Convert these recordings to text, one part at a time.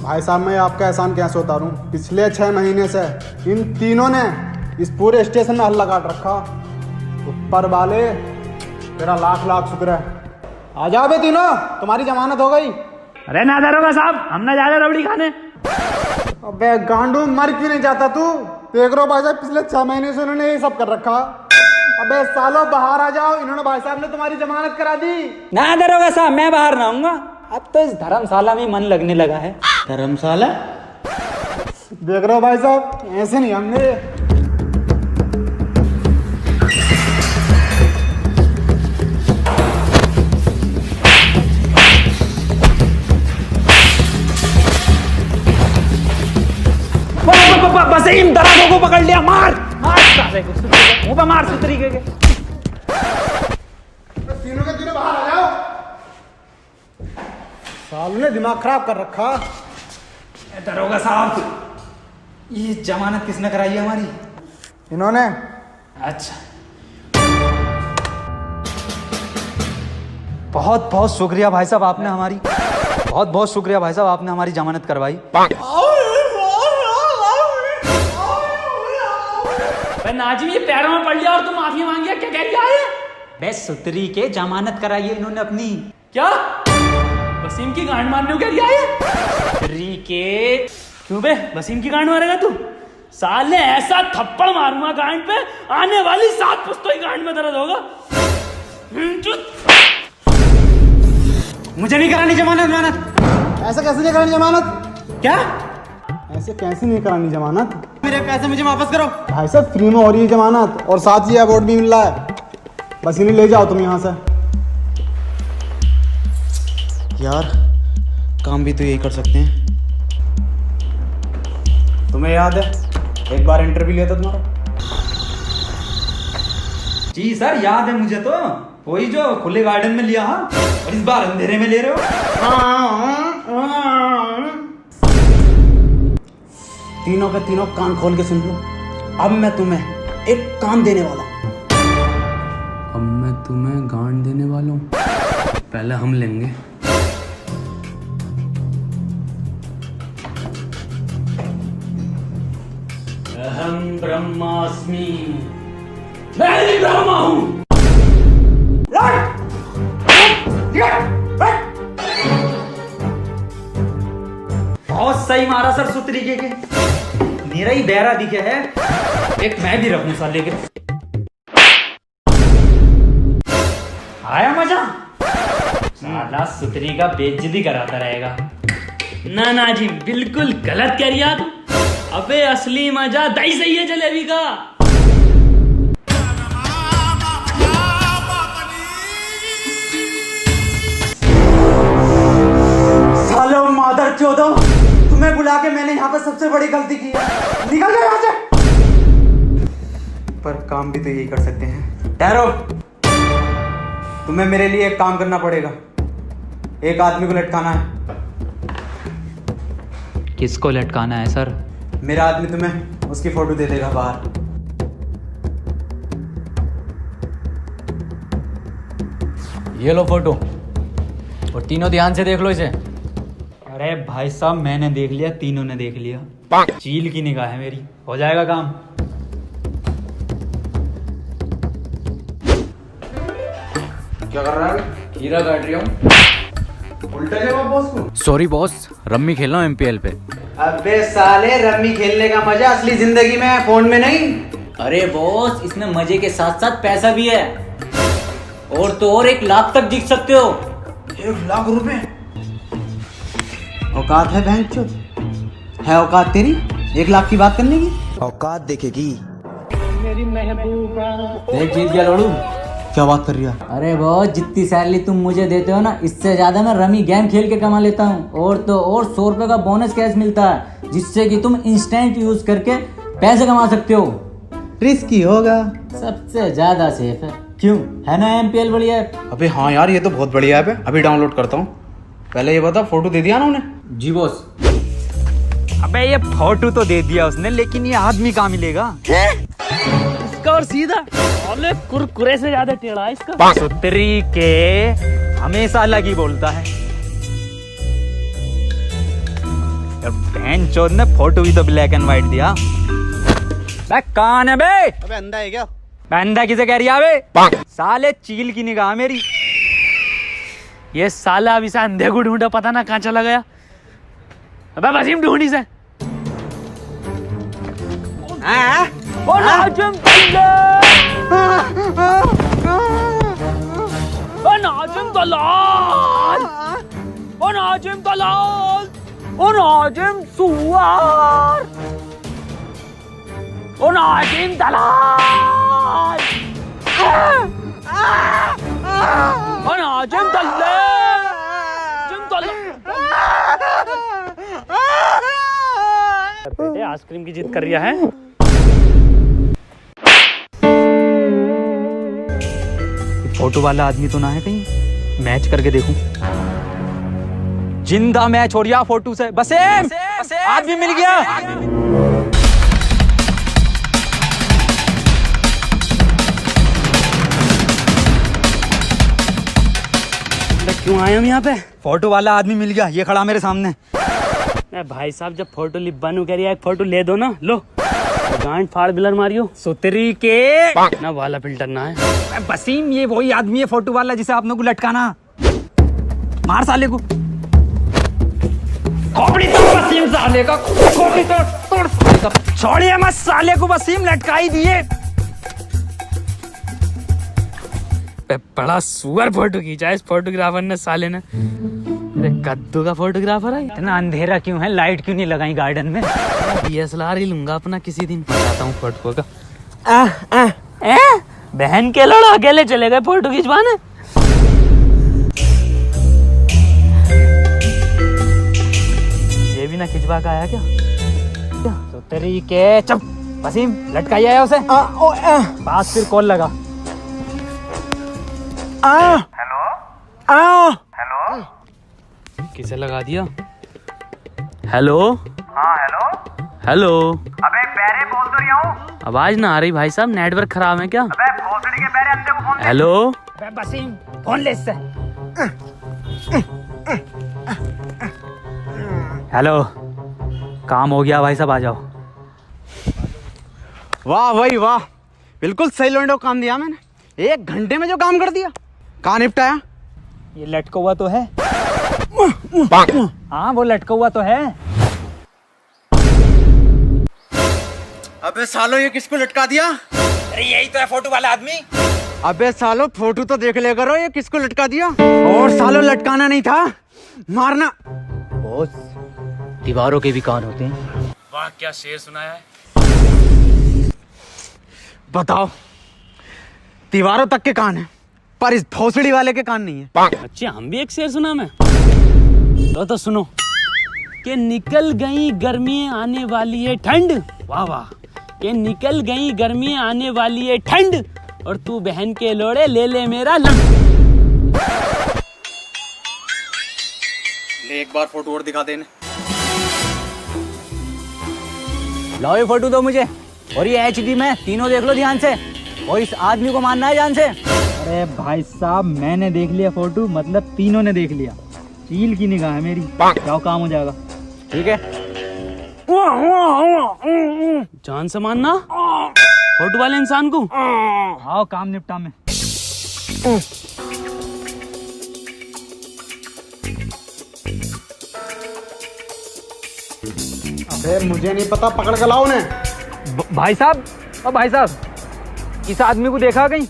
भाई साहब मैं आपका एहसान कैसे उतारूं? पिछले 6 महीने से इन तीनों ने इस पूरे स्टेशन में हल्ला काट रखा। ऊपर वाले तेरा लाख लाख शुक्र है। आ जाओ बे तीनों, तुम्हारी जमानत हो गई। अरे ना दरोगा साहब, हम ना जा रहे रबड़ी खाने। अबे गांडू, मर क्यों नहीं जाता तू? देख रहे हो भाई साहब, पिछले 6 महीने से उन्होंने ये सब कर रखा। अबे सालों बाहर आ जाओ, इन्होंने भाई साहब ने तुम्हारी जमानत करा दी। ना दरोगा साहब, मैं बाहर ना आऊंगा। अब तो इस धर्मशाला में मन लगने लगा है। धर्मशाला? देख रहे हो भाई साहब, ऐसे नहीं हमने। वसीम दराजों को पकड़ लिया, मार मार साले को, मुंह पे मार सुतरी के। तीनों के तीनों बाहर आ जाओ। सालों ने दिमाग खराब कर रखा। दरोगा साहब, ये जमानत किसने कराई है हमारी? इन्होंने। अच्छा, बहुत बहुत शुक्रिया भाई साहब, आपने हमारी बहुत बहुत शुक्रिया भाई साहब, आपने हमारी जमानत करवाई। नाजिम ये पैरों में पड़ लिया और तुम माफी मांगी, क्या कह रही है? बे सुतरी के जमानत कराई है इन्होंने अपनी। क्या वसीम की गांड मारने को कह रही है? सुतरी के क्यों बे, वसीम की गांड मारेगा तू? साले ऐसा थप्पड़ मारूंगा गांड पे, आने वाली 7 पुश्तों की गांड में दर्द होगा। मुझे नहीं करानी जमानत। ऐसे कैसे नहीं करानी जमानत? क्या? ऐसे कैसे नहीं करानी जमानत? मेरे पैसे मुझे वापस करो। भाई साहब फ्री में हो रही है जमानत, और साथ ही अवार्ड भी मिल रहा है। बस इन्हें ले जाओ तुम यहाँ से। यार काम भी तो यही कर सकते हैं। तुम्हें याद है एक बार इंटरव्यू लिया था तुम्हारा? जी सर, याद है मुझे तो। वही जो खुले गार्डन में लिया, हाँ, और इस बार अंधेरे में ले रहे हो। तीनों के तीनों कान खोल के सुन लो। अब मैं तुम्हें एक काम देने वाला हूं। अब मैं तुम्हें गांड देने वाला हूँ। पहले हम लेंगे। अहम ब्रह्मास्मि, मैं ही ब्रह्मा हूं। बहुत सही मारा सर सुतरीके के। मेरा ही बहरा दिखे है, एक मैं भी रखूं साले के। आया मजा? साला सुतरी का बेइज्जती कराता रहेगा। ना ना जी, बिल्कुल गलत कह रही है तू। अबे असली मजा दही सही है जलेबी का। सालो मादर चोदो, तुम्हें बुला के मैंने यहाँ पर सबसे बड़ी गलती की है। निकल जाओ यहाँ से। पर काम भी तो यही कर सकते हैं। ठहरो, तुम्हें मेरे लिए एक काम करना पड़ेगा। एक आदमी को लटकाना है। किसको लटकाना है सर? मेरा आदमी तुम्हें उसकी फोटो दे देगा बाहर। ये लो फोटो, और तीनों ध्यान से देख लो इसे। अरे भाई साहब, मैंने देख लिया, तीनों ने देख लिया। चील की निगाह है मेरी, हो जाएगा काम। क्या कर रहा है? हीरा काट रही हूँ। उल्टा जवाब बॉस को। सॉरी बॉस, रम्मी खेल रहा हूँ MPL पे। अबे साले, रम्मी खेलने का मजा असली जिंदगी में है, फोन में नहीं। अरे बॉस, इसमें मजे के साथ साथ पैसा भी है, और तो और 1 लाख तक जीत सकते हो। 1 लाख रुपए? औकात है भैंचोद? है औकात तेरी 1 लाख की बात करने की? औकात देखेगी। देख जीत गया लोड़ू। क्या बात कर रही है? अरे बॉस, जितनी सैलरी तुम मुझे देते हो ना, इससे ज्यादा मैं रमी गेम खेल के कमा लेता हूँ। और तो और 100 रुपए का बोनस कैश मिलता है, जिससे कि तुम इंस्टेंट यूज करके पैसे कमा सकते हो। रिस्की होगा। सबसे ज्यादा सेफ है, क्यों? है ना MPL बढ़िया ऐप? अबे हाँ यार, ये तो बहुत बढ़िया ऐप है। अभी डाउनलोड करता हूँ। पहले ये बता, फोटो दे दिया ना उन्हें? जी बॉस। अबे ये फोटो तो दे दिया उसने, लेकिन ये आदमी कहाँ मिलेगा? इसका और सीधा साले कुरकुरे से ज्यादा टेढ़ा है इसका। सुतरी के हमेशा अलग ही बोलता है। बहन चोद ने फोटो भी तो ब्लैक एंड व्हाइट दिया। बे कौन है बे? अबे अंधा है क्या? बंदा किसे कह रही है बे? साले चील की निगाह मेरी। ये साला अभी से अंधे को ढूंढा, पता ना कहाँ चला गया। अबे वसीम ढूंढी से। ओ नाजिम ओ नाजिम दलाल, ओ नाजिम दलाल, ओ नाजिम सुअर, ओ नाजिम दलाल, ओ नाजिम दलाल, बेटे आइसक्रीम की जिद कर रहा है। फोटो वाला आदमी तो ना है कहीं? मैच करके देखूं। जिंदा मैच हो रहा फोटो से। बसेम आदमी मिल गया। क्यों आए हम यहाँ पे? फोटो वाला आदमी मिल गया, ये खड़ा मेरे सामने। भाई साहब जब फोटो लिबानू कह रही है, एक फोटो ले दो ना। लो गांड फाड़ बिलर मारियो सुतरी के ना, वाला फिल्टर ना है। बसीम ये वही आदमी है फोटो वाला जिसे आपने को लटकाना। मार साले को। खोपड़ी तोड़ बसीम साले का, खोपड़ी तोड़ साले का। छोड़िए मत साले को, बसीम लटका ही दिए। बड़ा सुअर फोटो खींचा इस फोटोग्राफर ने, साले ने। अरे कद्दू का फोटोग्राफर है। इतना अंधेरा क्यों है? लाइट क्यों नहीं लगाई गार्डन में? DSLR ही लूंगा अपना किसी दिन, बताता हूँ फोटो का। बहन के लड़ो अकेले चले गए फोटो खिंचवाने। ये भी ना खिंचवा का आया क्या? तो तेरी के चुप वसीम, लटकाई आया उसे। पास फिर कॉल लगा। किसे लगा दिया? हेलो। हाँ हेलो। हेलो। अबे पैरे बोल तो रहा हूँ। आवाज ना आ रही भाई साहब, नेटवर्क खराब है क्या? अबे भोसड़ी के पैरे अंधे को फोन दे। हेलो। बसीम फोन ले इससे। हेलो, काम हो गया भाई साहब, आ जाओ। वाह भाई वाह, बिल्कुल सही लोंडो काम दिया मैंने। 1 घंटे में जो काम कर दिया। कहाँ निपटाया? ये लटका हुआ तो है। हाँ वो लटका हुआ तो है। अबे सालो ये किसको लटका दिया? अरे यही तो है फोटो वाला आदमी। अबे सालो फोटो तो देख ले करो, ये किसको लटका दिया? और सालो लटकाना नहीं था, मारना। बॉस, दीवारों के भी कान होते हैं। वाह क्या शेर सुनाया है। बताओ, दीवारों तक के कान है पर इस भोसड़ी वाले के कान नहीं है। अच्छा हम भी एक शेर सुना मैं। तो सुनो कि निकल गई गर्मी आने वाली है ठंड। वाह वाह। कि निकल गई गर्मी आने वाली है ठंड, और तू बहन के लोड़े ले ले मेरा लंड। ले एक बार फोटो और दिखा देने। लाओ ये फोटो दो मुझे, और ये HD में तीनों देख लो ध्यान से, और इस आदमी को मानना है जान से। अरे भाई साहब मैंने देख लिया फोटो, मतलब तीनों ने देख लिया। चील की निगाह है मेरी, जाओ काम हो जाएगा। ठीक है, जान से मानना फोटो वाले इंसान को। आओ काम निपटा में। अबे मुझे नहीं पता, पकड़ के लाओ उन्हें। भाई साहब, ओ भाई साहब, इस आदमी को देखा कहीं?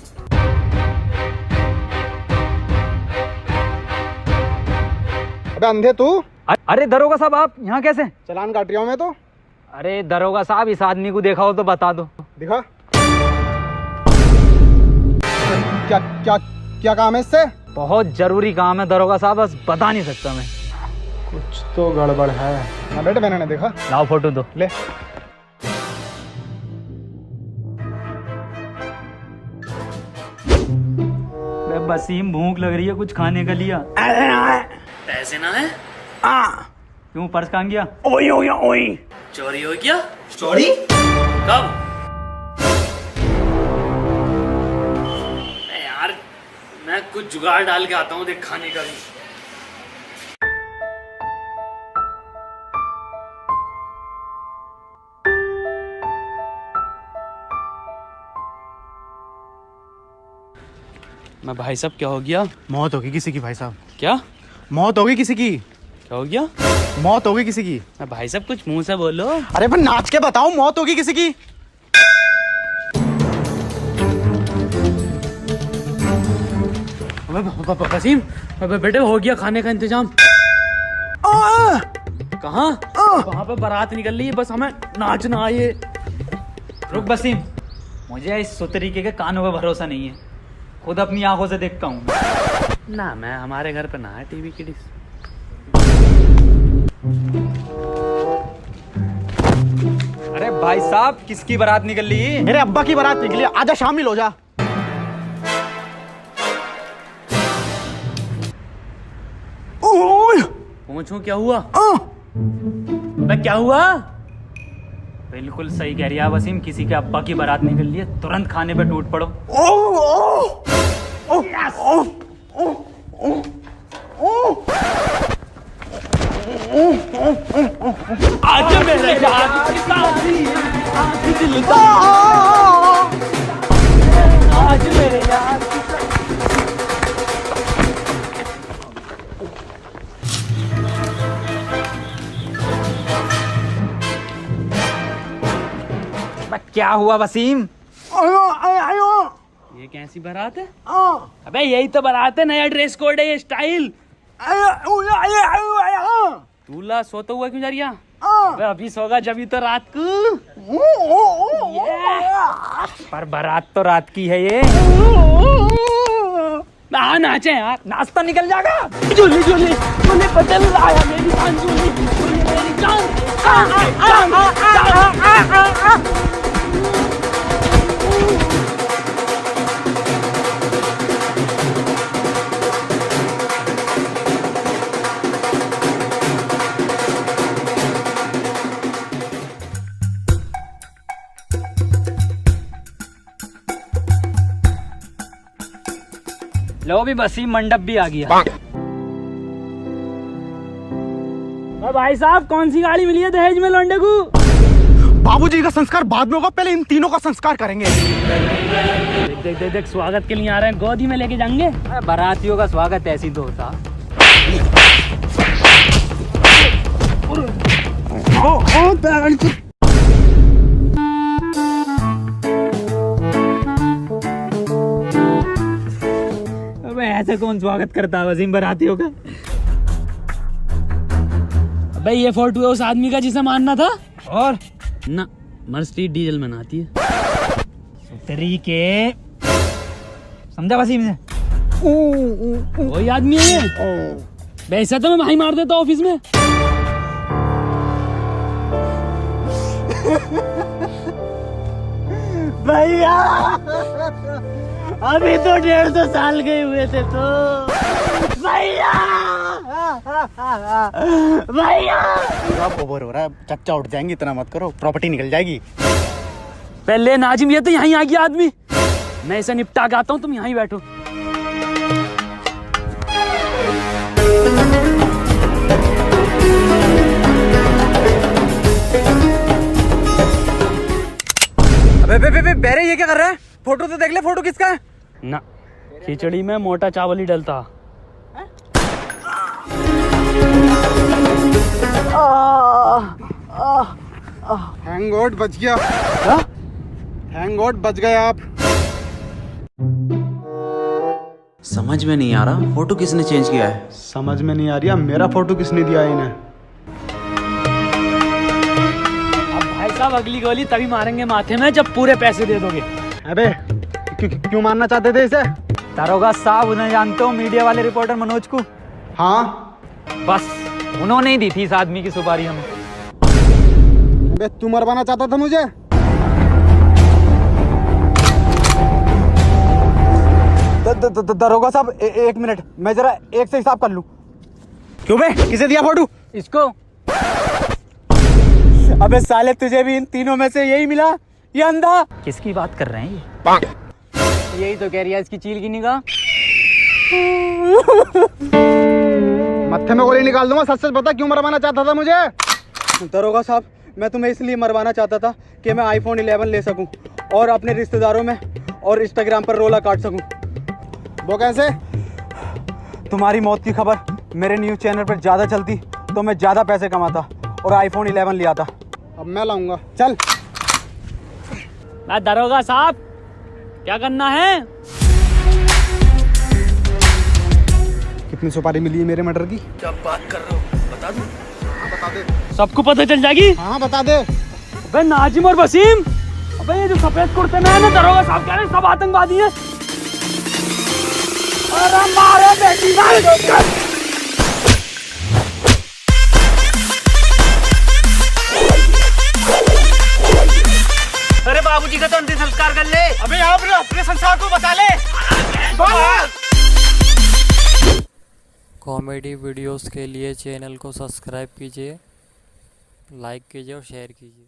अबे अंधे तू, अरे दरोगा साहब आप यहाँ कैसे? चालान काट रहा हूं मैं तो। अरे दरोगा साहब इस आदमी को देखा हो तो बता दो। दिखा। क्या क्या क्या काम है इससे? बहुत जरूरी काम है दरोगा साहब, बस बता नहीं सकता मैं। कुछ तो गड़बड़ है। हाँ बेटे मैंने नहीं देखा। लाओ फोटो दो। ले। बसीम भूख लग रही है, कुछ खाने का लिया। पैसे ना है? क्यों पर्स कहाँ गया? ओई ओई ओई, चोरी हो गया। चोरी कब? यार मैं कुछ जुगाड़ डाल के आता हूँ, देख खाने का भी। मैं भाई साहब क्या हो गया? मौत होगी किसी की भाई साहब, क्या मौत होगी किसी की, क्या हो गया? मौत होगी किसी की। मैं भाई साहब कुछ मुंह से बोलो। अरे पर नाच के बताओ, मौत होगी किसी की। वसीम, अबे बेटे हो गया खाने का इंतजाम। कहाँ? वहाँ पे बारात निकल रही है, बस हमें नाचना आए। रुक वसीम, मुझे इस सुतरीके के कानों पे भरोसा नहीं है, खुद अपनी आंखों से देखता हूँ। ना मैं हमारे घर पे ना है टीवी की डिश। अरे भाई साहब, किसकी बारात निकल रही है? मेरे अब्बा की बारात निकली, आजा शामिल हो जा। पूछूं क्या हुआ? मैं क्या हुआ? बिल्कुल सही कह रही है वसीम, किसी के अब्बा की बारात निकल रही है, तुरंत खाने पे टूट पड़ो। आज मेरे यार की शादी है, आज दिल का, आज मेरे यार की क्या हुआ वसीम? ये कैसी बारात है? अबे यही तो बारात है, नया ड्रेस कोड है, ये स्टाइल। तू ला सोता हुआ क्यों जा रही है? अबे अभी सोगा जब ही तो रात को। पर बारात तो रात की है ये। हाँ नाचे यार, नाश्ता निकल जाएगा। झूली झूली झूली बदल आया मेरी जान, झूली झूली मेरी जान, लो भी वसीम, मंडप भी आ गया। भाई साहब कौन सी गाड़ी मिली है दहेज में लौंडे को? बाबूजी का संस्कार बाद में होगा, पहले इन तीनों का संस्कार करेंगे। देख देख देख देख, स्वागत के लिए आ रहे हैं, गोदी में लेके जाएंगे। बारातियों का स्वागत ऐसी तो होता। अबे ऐसे कौन स्वागत करता है वसीम बारातियों का? अबे ये फोटो है उस आदमी का जिसे मानना था। और ना मर्सिडीज डीजल में आती है। तरीके समझा वसीम से? वही आदमी है ये। वैसे तो मैं भाई मार देता ऑफिस में। भैया अभी तो 150 साल गए हुए थे तो। भैया भैया अब ओवर हो रहा है, चच्चा उठ जाएंगे, इतना मत करो, प्रॉपर्टी निकल जाएगी। पहले नाजिम, ये तो यहीं आ गया आदमी, मैं इसे निपटा के आता हूँ, तुम यहीं बैठो। अबे बेरे, ये क्या कर रहा है? फोटो तो देख ले, फोटो किसका है? ना खिचड़ी में मोटा चावल ही डलता। थैंक गॉड बच गया। थैंक गॉड बच गए आप। समझ में नहीं आ रहा फोटो किसने चेंज किया है। समझ में नहीं आ रही है मेरा फोटो किसने दिया है इन्हें। अब भाई साहब अगली गोली तभी मारेंगे माथे में जब पूरे पैसे दे दोगे। अबे क्यों मारना चाहते थे इसे? दारोगा साहब, उन्हें जानते हो, मीडिया वाले रिपोर्टर मनोज को? हाँ, बस उन्होंने ही दी थी इस आदमी की सुपारी हमें। अबे तू मरवाना चाहता था मुझे? दरोगा साहब एक मिनट, मैं जरा एक से हिसाब कर लूं। क्यों बे, किसे दिया फोटो? इसको। अबे साले, तुझे भी इन तीनों में से यही मिला? ये अंधा किसकी बात कर रहे हैं ये? यही तो कह रही है इसकी चील की निगाह। मत्थे में गोली निकाल दूंगा। सच सच बता, क्यों मरवाना चाहता था मुझे? दरोगा साहब, मैं तुम्हें इसलिए मरवाना चाहता था कि मैं iPhone 11 ले सकूं और अपने रिश्तेदारों में और इंस्टाग्राम पर रोला काट सकूं। वो कैसे? तुम्हारी मौत की खबर मेरे न्यूज़ चैनल पर ज़्यादा चलती तो मैं ज़्यादा पैसे कमाता और आईफोन 11 ले आता। अब मैं लाऊंगा, चल। दरोगा साहब, क्या करना है? कितनी सुपारी मिली है मेरे मर्डर की? क्या बात कर रहे हो, बता दूं? हाँ बता दे। सबको पता चल जाएगी। हाँ बता दे। अबे नाजिम और वसीम, अबे ये जो सफेद कुर्ते में है ना, दरोगा साहब कह रहे हैं सब आतंकवादी हैं। अरे मारे बेटी का। अरे बाबूजी का तो अंतिम संस्कार कर ले। अबे आप अपने संसार को बता ले। कॉमेडी वीडियोस के लिए चैनल को सब्सक्राइब कीजिए, लाइक कीजिए और शेयर कीजिए।